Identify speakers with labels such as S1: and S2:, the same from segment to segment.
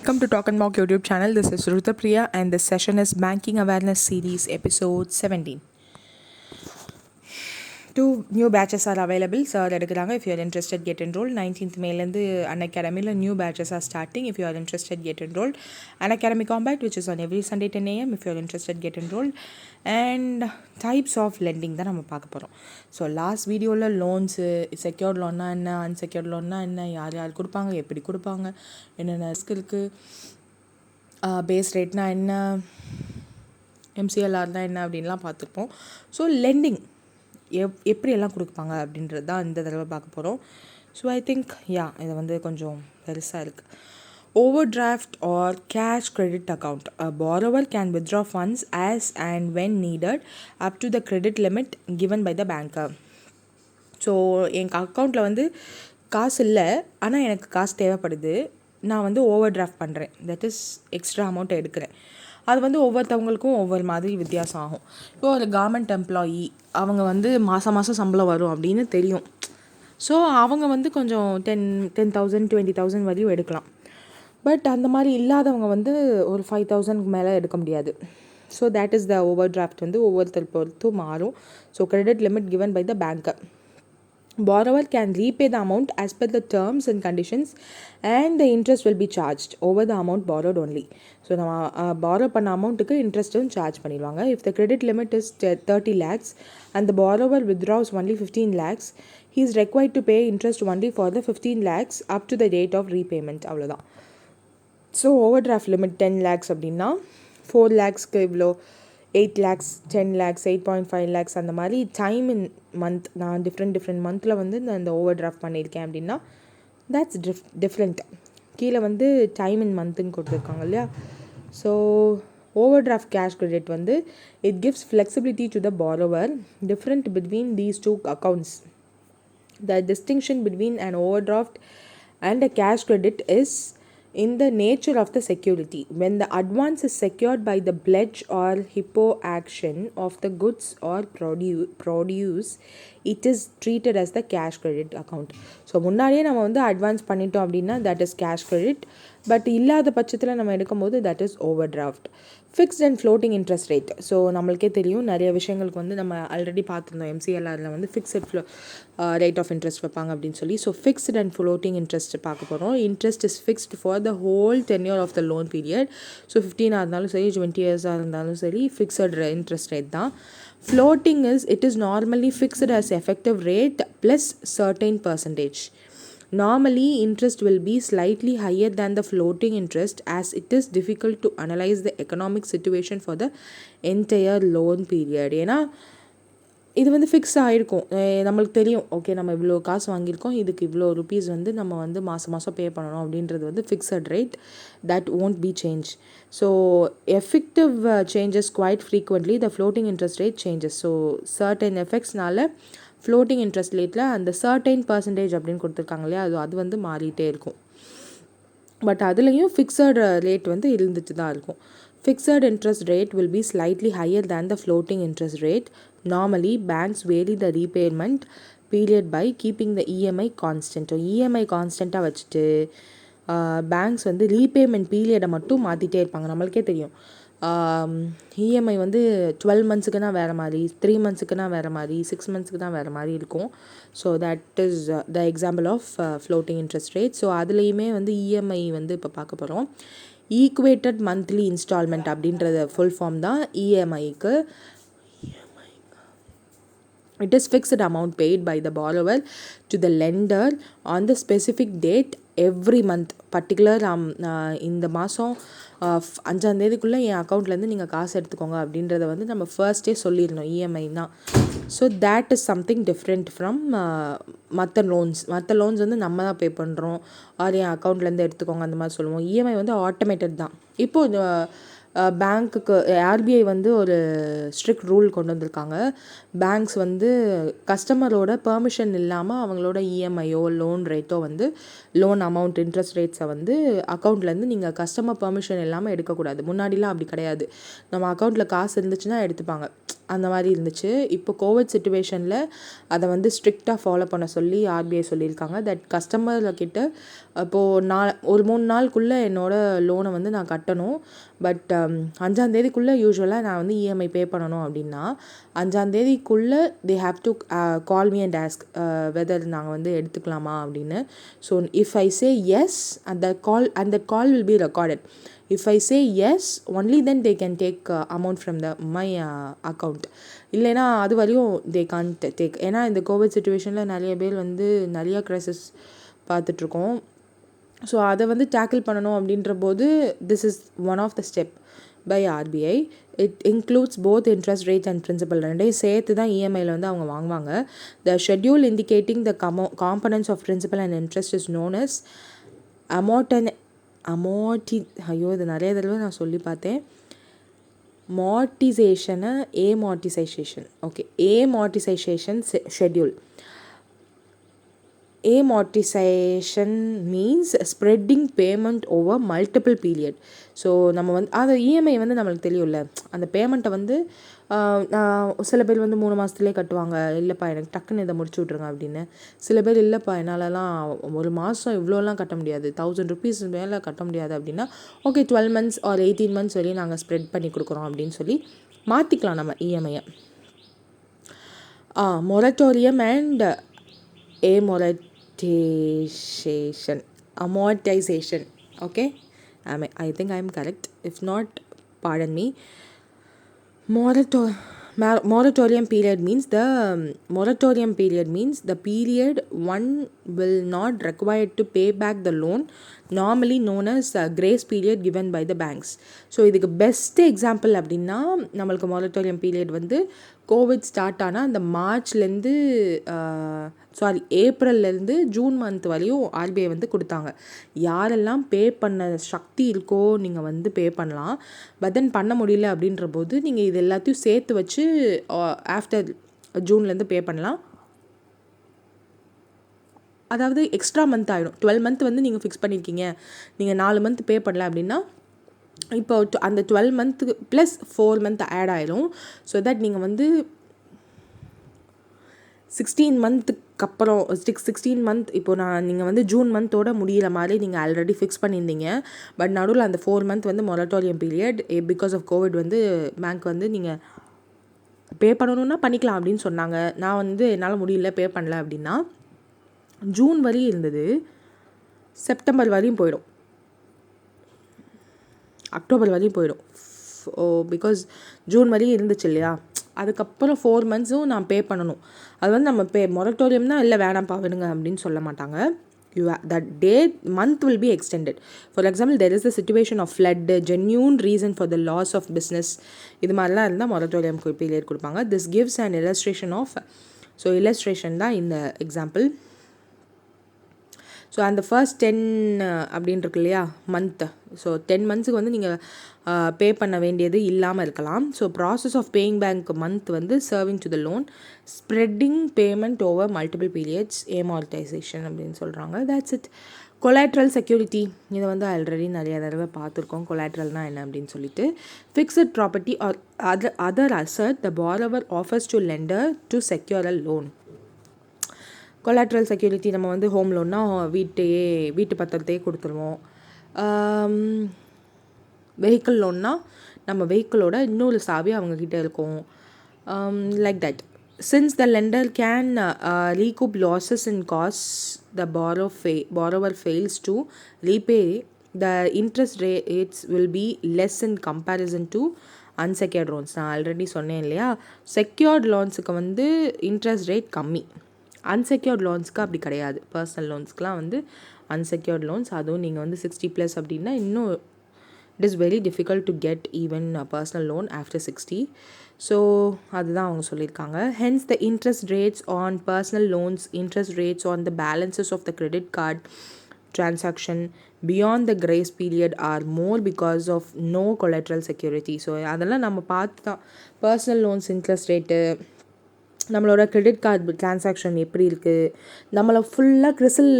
S1: Welcome to Talk and Mock YouTube channel. This is Rutapriya and this session is Banking Awareness Series episode 17. Two new batches are available. Sir, if you are interested, get enrolled. 19th May Unacademy new batches are starting. If you are interested, get enrolled. Unacademy Combat, which is on every Sunday 10 a.m. If you are interested, get enrolled. And types of lending that I'm going to So last video loans, secured loan and unsecured loan and yaar கொடுப்பாங்க எப்படி கொடுப்பாங்க என்னென்ன risk இருக்குது base ரேட்னா என்ன MCLRனா என்ன அப்படின்லாம் பார்த்துருப்போம். So landing எப்படியெல்லாம் கொடுப்பாங்க அப்படின்றது தான் இந்த தடவை பார்க்க போகிறோம். ஸோ ஐ திங்க் இது கொஞ்சம் பெருசாக இருக்குது. Overdraft or cash credit account. A borrower can withdraw funds as and when needed up to the credit limit given by the banker. So எங்கள் அக்கௌண்ட்டில் காசு இல்லை, ஆனால் எனக்கு காசு தேவைப்படுது. நான் ஓவர் டிராஃப்ட் பண்ணுறேன், தட் இஸ் எக்ஸ்ட்ரா அமௌண்ட் எடுக்கிறேன். அது ஒவ்வொருத்தவங்களுக்கும் ஒவ்வொரு மாதிரி வித்தியாசம் ஆகும். இப்போ ஒரு கவர்மெண்ட் எம்ப்ளாயி அவங்க மாதம் சம்பளம் வரும் அப்படின்னு தெரியும். ஸோ அவங்க கொஞ்சம் 10,000 20,000 வரையும் எடுக்கலாம். பட் அந்த மாதிரி இல்லாதவங்க ஒரு 5,000 மேலே எடுக்க முடியாது. So that is the overdraft ஒவ்வொருத்தர் பொறுத்தும் மாறும். So credit limit given by the banker. Borrower can repay the amount as per the terms and conditions and the interest will be charged over the amount borrowed only. So நம்ம borrow பண்ண அமௌண்ட்டுக்கு இன்ட்ரெஸ்ட்டும் charge பண்ணிடுவாங்க. If the credit limit is 30 lakhs and the borrower withdraws only 15 lakhs, he is required to pay interest only for the 15 lakhs up to the date of repayment. அவ்வளோதான். So over draft limit 10 lakhs அப்படின்னா 4 lakhsக்கு இவ்வளோ, 8 lakhs 10 lakhs 8.5 lakhs அந்த மாதிரி time in month. நான் different மந்தில் நான் இந்த over draft பண்ணியிருக்கேன் அப்படின்னா தட்ஸ் டிஃப்ரெண்ட். கீழே டைம் இன் மந்த்துன்னு கொடுத்துருக்காங்க இல்லையா. So over draft cash credit it gives flexibility to the borrower different between these two accounts. The distinction between an overdraft and a cash credit is in the nature of the security. When the advance is secured by the pledge or hippo action of the goods or produce, it is treated as the cash credit account. So முன்னாடியே நம்ம advance பண்ணிட்டோம் அப்படின்னா that is cash credit. But இல்லாத பட்சத்தில் நம்ம எடுக்கும்போது that is overdraft. Fixed and floating interest rate. So நம்மளுக்கே தெரியும், நிறைய விஷயங்களுக்கு நம்ம ஆல்ரெடி பார்த்துருந்தோம். MCLRல ஃபிக்ஸட் ரேட் ஆஃப் இன்ட்ரெஸ்ட் வைப்பாங்க அப்படின்னு சொல்லி. So fixed and floating interest பார்க்க போகிறோம். Interest is fixed for the whole tenure of the loan period. So 15 இருந்தாலும் சரி, 20 years இருந்தாலும் சரி, ஃபிக்ஸட் இன்ட்ரெஸ்ட் ரேட் தான். Floating it is normally fixed as effective rate plus certain percentage. Normally, interest will be slightly higher than the floating interest as it is difficult to analyze the economic situation for the entire loan period. ஏன்னா இது fix ஆகிருக்கும், நம்மளுக்கு தெரியும். Okay, நம்ம இவ்வளோ காசு வாங்கியிருக்கோம், இதுக்கு இவ்வளோ ருபீஸ் நம்ம மாதம் பே பண்ணணும் அப்படின்றது fixed rate. That won't be change. So effective changes quite frequently the floating interest rate changes. So certain எஃபெக்ட்ஸ்னால ஃப்ளோட்டிங் இன்ட்ரெஸ்ட் ரேட்டில் அந்த சர்டைன் பர்சன்டேஜ் அப்படின்னு கொடுத்துருக்காங்க இல்லையா, அது மாறிட்டே இருக்கும். பட் அதுலேயும் ஃபிக்ஸட் ரேட் இருந்துட்டு தான் இருக்கும். Fixed interest rate will be slightly higher than the floating interest rate. Normally, banks vary the repayment period by keeping the EMI constant. So, EMI constant வச்சுட்டு பேங்க்ஸ் ரீபேமெண்ட் பீரியடை மட்டும் மாற்றிட்டே இருப்பாங்க. நம்மளுக்கே தெரியும், EMI 12 monthsக்குனா வேறு மாதிரி, 3 monthsக்குனா வேறு மாதிரி, 6 monthsக்கு தான் வேறு மாதிரி இருக்கும். So that is the example of floating interest rate. So அதுலேயுமே EMI இப்போ பார்க்க போகிறோம். ஈக்குவேட்டட் மந்த்லி இன்ஸ்டால்மெண்ட் அப்படின்றது ஃபுல் ஃபார்ம் தான் இஎம்ஐக்கு. It is fixed amount paid by the borrower to the lender on the specific date every month. Particular இந்த மாதம் 5ஆம் தேதிக்குள்ளே என் அக்கௌண்ட்லேருந்து நீங்கள் காசு எடுத்துக்கோங்க அப்படின்றத நம்ம ஃபர்ஸ்டே சொல்லிடணும். இஎம்ஐ தான். So that is something different from மற்ற லோன்ஸ் நம்ம தான் பே பண்ணுறோம், ஆர் என் அக்கௌண்ட்லேருந்து எடுத்துக்கோங்க அந்த மாதிரி சொல்லுவோம். இஎம்ஐ ஆட்டோமேட்டட் தான். இப்போது பேங்க்குக்கு ஆர்பிஐ ஒரு ஸ்ட்ரிக்ட் ரூல் கொண்டு வந்திருக்காங்க. பேங்க்ஸ் கஸ்டமரோட பெர்மிஷன் இல்லாமல் அவங்களோட இஎம்ஐயோ லோன் ரேட்டோ லோன் அமௌண்ட் இன்ட்ரெஸ்ட் ரேட்ஸை அக்கௌண்ட்லேருந்து நீங்கள் கஸ்டமர் பெர்மிஷன் இல்லாமல் எடுக்கக்கூடாது. முன்னாடிலாம் அப்படி கிடையாது. நம்ம அக்கௌண்ட்டில் காசு இருந்துச்சுன்னா எடுத்துப்பாங்க. அந்த மாதிரி இருந்துச்சு. இப்போ கோவிட் சிச்சுவேஷனில் அதை வந்து ஸ்ட்ரிக்டாக ஃபாலோ பண்ண சொல்லி ஆர்பிஐ சொல்லியிருக்காங்க. தட் கஸ்டமர்கிட்ட இப்போது ஒரு 3 நாளுக்குள்ளே என்னோடய லோனை வந்து நான் கட்டணும். பட் 5ஆந்தேதிக்குள்ளே யூஸ்வலாக நான் வந்து இஎம்ஐ பே பண்ணணும் அப்படின்னா 5ஆந்தேதிக்குள்ளே they have to call me and ask whether நாங்கள் வந்து எடுத்துக்கலாமா அப்படின்னு. So if I say yes அந்த call will be recorded. If I say yes, only then they can take amount from my account. இல்லைனா அது வரையும் they can't take. ஏன்னா இந்த கோவிட் சிச்சுவேஷனில் நிறைய பேர் வந்து நிறையா க்ரைசிஸ் பார்த்துட்ருக்கோம். ஸோ அதை வந்து டேக்கிள் பண்ணணும் அப்படின்ற போது this is one of the step by RBI. It includes both interest rates and principal. ரெண்டையும் சேர்த்து தான் இஎம்ஐயில் வந்து அவங்க வாங்குவாங்க. The schedule indicating the components of principal and interest is known as ஐயோ இது நிறைய தடவை நான் சொல்லி பார்த்தேன். amortization. Okay, amortization schedule. Amortization means spreading payment over multiple period. So நம்ம வந்து அது இஎம்ஐ வந்து நம்மளுக்கு தெரியும்ல, அந்த பேமெண்ட்டை வந்து சில பேர் வந்து 3 மாதத்துலேயே கட்டுவாங்க. இல்லைப்பா எனக்கு டக்குன்னு இதை முடிச்சு விட்ருங்க அப்படின்னு. சில பேர் இல்லைப்பா என்னாலலாம் ஒரு மாதம் இவ்வளோலாம் கட்ட முடியாது, 1000 rupees மேலே கட்ட முடியாது அப்படின்னா ஓகே 12 months or 18 months சொல்லி நாங்கள் ஸ்ப்ரெட் பண்ணி கொடுக்குறோம் அப்படின்னு சொல்லி மாற்றிக்கலாம் நம்ம இஎம்ஐயை. Moratorium and amortization. Okay, I think I am correct. If not, pardon me. Moratorium period means the period one will not required to pay back the loan, normally known as grace period given by the banks. So இதுக்கு best example அப்படின்னா நம்மளுக்கு moratorium period வந்து Covid start ஆனால் அந்த மார்ச்லேருந்து ஏப்ரல்லேருந்து June month வரையும் RBI வந்து கொடுத்தாங்க. யாரெல்லாம் பே பண்ண சக்தி இருக்கோ நீங்கள் வந்து பே பண்ணலாம். பட் தென் பண்ண முடியல அப்படின்ற போது நீங்கள் இது எல்லாத்தையும் சேர்த்து வச்சு ஆஃப்டர் ஜூன்லேருந்து பே பண்ணலாம். அதாவது எக்ஸ்ட்ரா மந்த் ஆகிடும். 12 month வந்து நீங்கள் ஃபிக்ஸ் பண்ணியிருக்கீங்க, நீங்கள் 4 month பே பண்ணல அப்படின்னா இப்போ அந்த 12 month ப்ளஸ் 4 month ஆட் ஆயிடும். ஸோ தட் நீங்கள் வந்து 16 month அப்புறம் 16 month இப்போது நீங்கள் வந்து ஜூன் மந்தோட முடிகிற மாதிரி நீங்கள் ஆல்ரெடி ஃபிக்ஸ் பண்ணியிருந்தீங்க. பட் நடுவில் அந்த 4 month வந்து moratorium period because of COVID வந்து பேங்க் வந்து நீங்கள் பே பண்ணணுன்னா பண்ணிக்கலாம் அப்படின்னு சொன்னாங்க. நான் வந்து என்னால் முடியல பே பண்ணல அப்படின்னா ஜூன் வரையும் இருந்தது, செப்டம்பர் வரையும் போயிடும், அக்டோபர் வரையும் போயிடும். பிகாஸ் ஜூன் வரையும் இருந்துச்சு இல்லையா, அதுக்கப்புறம் 4 months நான் பே பண்ணணும். அது வந்து நம்ம மொரட்டோரியம் தான் இல்லை வேணாம்ப்பா விடுங்க அப்படின்னு சொல்ல மாட்டாங்க. that date month will be extended. For example, there is a situation of flood, genuine reason for the loss of business, இது மாதிரிலாம் இருந்தால் மொரட்டோரியம் பீரியட் கொடுப்பாங்க. This gives an illustration of, so illustration தான் இந்த எக்ஸாம்பிள். ஸோ அந்த first 10 அப்படின்னு இருக்கு இல்லையா மந்த், ஸோ 10 monthsக்கு வந்து நீங்கள் பே பண்ண வேண்டியது இல்லாமல் இருக்கலாம். So process of paying bank month வந்து serving to the loan, spreading payment over multiple periods, amortization அப்படின்னு சொல்கிறாங்க. that's it. கொலாட்ரல் செக்யூரிட்டி, இதை வந்து ஆல்ரெடி நிறைய தடவை பார்த்துருக்கோம். கொலாட்ரல்னால் என்ன அப்படின்னு சொல்லிட்டு, fixed property R other asset the borrower offers to lender to secure a loan. Collateral security நம்ம வந்து ஹோம் லோன்னா வீட்டு பத்திரத்தையே கொடுத்துருவோம். வெஹிக்கிள் லோன்னா நம்ம வெஹிக்கிளோட இன்னொரு சாவி அவங்கக்கிட்ட இருக்கும். Like that. Since the lender can recoup losses in costs the borrower fails to repay, the interest rates will be less in comparison to unsecured loans. நான் ஆல்ரெடி சொன்னேன் இல்லையா, செக்யூர்ட் லோன்ஸுக்கு வந்து இன்ட்ரெஸ்ட் ரேட் கம்மி, அன்செக்யூர்ட் லோன்ஸ்க்கு அப்படி கிடையாது. Personal லோன்ஸ்க்குலாம் வந்து unsecured loans, அதுவும் நீங்கள் வந்து 60+ அப்படின்னா இன்னும் it is very difficult to get even a personal loan after 60. So அதுதான் அவங்க சொல்லியிருக்காங்க. Hence the interest rates on personal loans, interest rates on the balances of the credit card transaction beyond the grace period are more because of no collateral security. So அதெல்லாம் நம்ம பார்த்து தான் personal loans interest rate, நம்மளோட credit card transaction எப்படி இருக்குது, நம்மளை ஃபுல்லாக கிறிசில்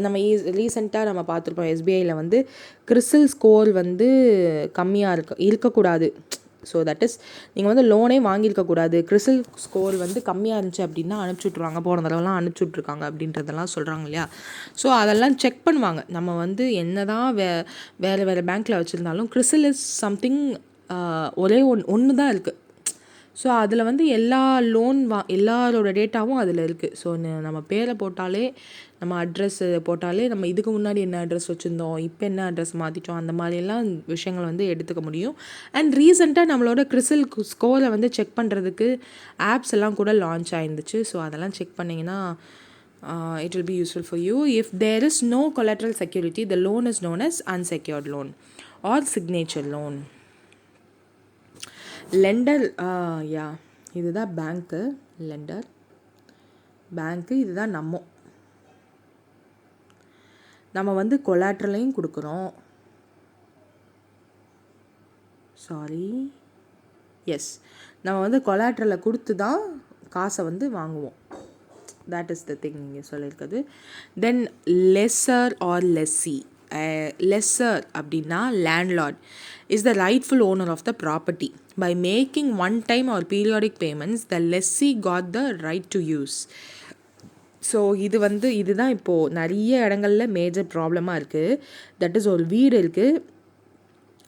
S1: நம்ம ரீசெண்டாக நம்ம பார்த்துருப்போம் எஸ்பிஐயில் வந்து கிறிசில் ஸ்கோர் வந்து கம்மியாக இருக்கக்கூடாது. ஸோ தட் இஸ் நீங்கள் வந்து லோனே வாங்கியிருக்கக்கூடாது, கிறிசில் ஸ்கோர் வந்து கம்மியாக இருந்துச்சு அப்படின்னா அனுப்பிச்சுட்ருவாங்க, போன தடவைலாம் அனுப்பிச்சுட்ருக்காங்க அப்படின்றதெல்லாம் சொல்கிறாங்க இல்லையா. ஸோ அதெல்லாம் செக் பண்ணுவாங்க. நம்ம வந்து என்ன தான் வேறு பேங்க்கில் வச்சுருந்தாலும் கிறிசில் இஸ் சம்திங் ஒரே ஒன்று தான் இருக்குது. ஸோ அதில் வந்து எல்லா எல்லாரோட டேட்டாவும் அதில் இருக்குது. ஸோ நம்ம பேரை போட்டாலே, நம்ம அட்ரஸ் போட்டாலே, நம்ம இதுக்கு முன்னாடி என்ன அட்ரஸ் வச்சுருந்தோம், இப்போ என்ன அட்ரஸ் மாற்றிட்டோம், அந்த மாதிரியெல்லாம் விஷயங்கள் வந்து எடுத்துக்க முடியும். அண்ட் ரீசெண்டாக நம்மளோட கிறிசில் ஸ்கோரை வந்து செக் பண்ணுறதுக்கு ஆப்ஸ் எல்லாம் கூட லான்ச் ஆயிருந்துச்சு. ஸோ அதெல்லாம் செக் பண்ணிங்கன்னா it will be useful for you. If there is no collateral security, the loan is known as unsecured loan or signature loan. Lender யா இதுதான் பேங்க்கு, லெண்டர் பேங்க்கு, இதுதான் நம்ம வந்து கொலாட்ரலையும் கொடுக்குறோம். நம்ம வந்து கொலாட்ரலை கொடுத்து தான் காசை வந்து வாங்குவோம். that is the thing நீங்கள் சொல்லியிருக்குது. தென் லெஸ்ஸர் ஆர் லெஸ்ஸி. லெஸ்ஸர் அப்படின்னா landlord is the rightful owner of the property. By making one-time or periodic payments, the lessee got the right to use. So இதுதான் இப்போது நிறைய இடங்களில் மேஜர் ப்ராப்ளமாக இருக்குது. That is ஒரு வீடு இருக்குது,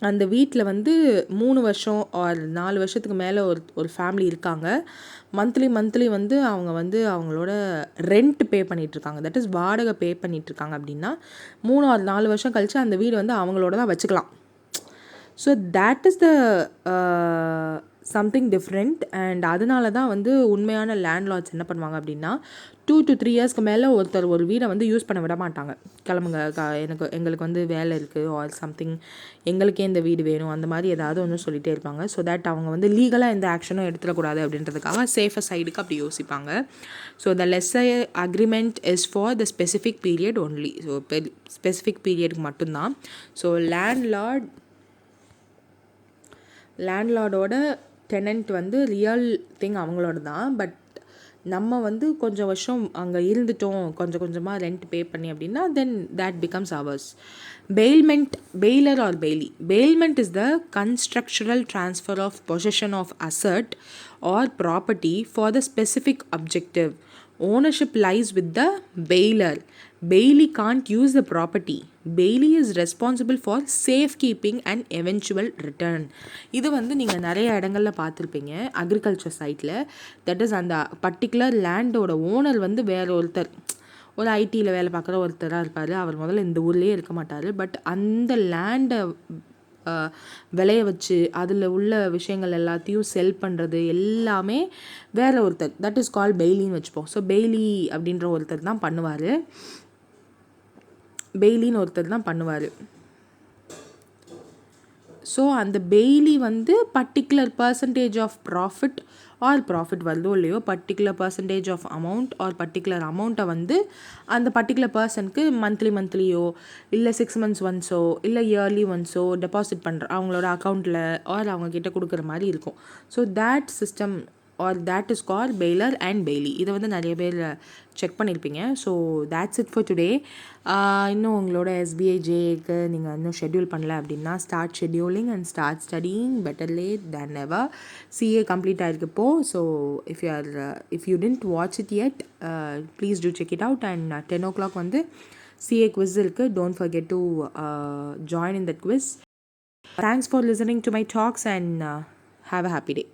S1: அந்த வீட்டில் வந்து 3 வருஷம் ஆர் 4 வருஷத்துக்கு மேலே ஒரு ஃபேமிலி இருக்காங்க. மந்த்லி வந்து அவங்க வந்து அவங்களோட ரெண்ட் பே பண்ணிகிட்ருக்காங்க, தட் இஸ் வாடகை பே பண்ணிகிட்ருக்காங்க. அப்படின்னா 3 or 4 வருஷம் கழித்து அந்த வீடு வந்து அவங்களோட தான் வச்சுக்கலாம். So that is the something different. And அதனால தான் வந்து உண்மையான லேண்ட்லார்ட்ஸ் என்ன பண்ணுவாங்க அப்படின்னா 2 to 3 இயர்ஸ்க்கு மேலே ஒரு வீடை வந்து யூஸ் பண்ண விட மாட்டாங்க. கிளம்புங்க, எங்களுக்கு வந்து வேலை இருக்குது ஆர் சம்திங், எங்களுக்கே இந்த வீடு வேணும், அந்த மாதிரி ஏதாவது ஒன்று சொல்லிகிட்டே இருப்பாங்க. ஸோ தட் அவங்க வந்து லீகலாக எந்த ஆக்ஷனும் எடுத்துடக்கூடாது அப்படின்றதுக்காக சேஃபர் சைடுக்கு அப்படி யோசிப்பாங்க. So the lessor agreement is for the specific period only. So specific பீரியடுக்கு மட்டும்தான். ஸோ லேண்ட்லார்டோட டெனண்ட் வந்து ரியல் திங் அவங்களோட தான். பட் நம்ம வந்து கொஞ்சம் வருஷம் அங்கே இருந்துட்டோம், கொஞ்சமாக ரெண்ட் பே பண்ணி அப்படின்னா தென் that becomes ours. Bailor or bailey. Bailment is the constructural transfer of possession of asset or property for the specific objective. Ownership lies with the bailor. Bailey can't use the property. Bailey is responsible for safekeeping and eventual return. இது வந்து நீங்கள் நிறைய இடங்களில் பார்த்துருப்பீங்க agriculture சைட்டில். That is அந்த particular லேண்டோட owner வந்து ஒரு ஐடியில் வேலை பார்க்குற ஒருத்தராக இருப்பார். அவர் முதல்ல இந்த ஊர்லேயே இருக்க மாட்டார். பட் அந்த லேண்டை விளைய வச்சு அதில் உள்ள விஷயங்கள் எல்லாத்தையும் செல் பண்ணுறது எல்லாமே வேறு ஒருத்தர், தட் இஸ் கால் பெய்லின்னு வச்சுப்போம். ஸோ பெய்லி அப்படின்ற ஒருத்தர் தான் பண்ணுவார். ஸோ அந்த பெய்லி வந்து பர்டிகுலர் பர்சன்டேஜ் ஆஃப் ப்ராஃபிட் வருதோ இல்லையோ, particular percentage of amount or particular அமௌண்ட்டை வந்து அந்த பர்டிகுலர் பர்சனுக்கு மந்த்லியோ இல்லை 6 months ஒன்ஸோ இல்லை இயர்லி ஒன்ஸோ டெபாசிட் அவங்களோட அக்கௌண்ட்டில் ஆர் அவங்கக்கிட்ட கொடுக்குற மாதிரி இருக்கும். So that system or that is call bailor and bailee. இதை வந்து நிறைய பேர் செக் பண்ணியிருப்பீங்க. So that's it for today. இன்னும் உங்களோட SBI JAக்கு நீங்கள் இன்னும் ஷெட்யூல் பண்ணல அப்படின்னா start scheduling and start studying, better late than never. CA complete ஆகிருக்கு இப்போது. So if you didn't watch it yet, please do check it out. And 10 o'clock வந்து CA quiz இருக்குது. Don't forget to join in that quiz. Thanks for listening to my talks and have a happy day.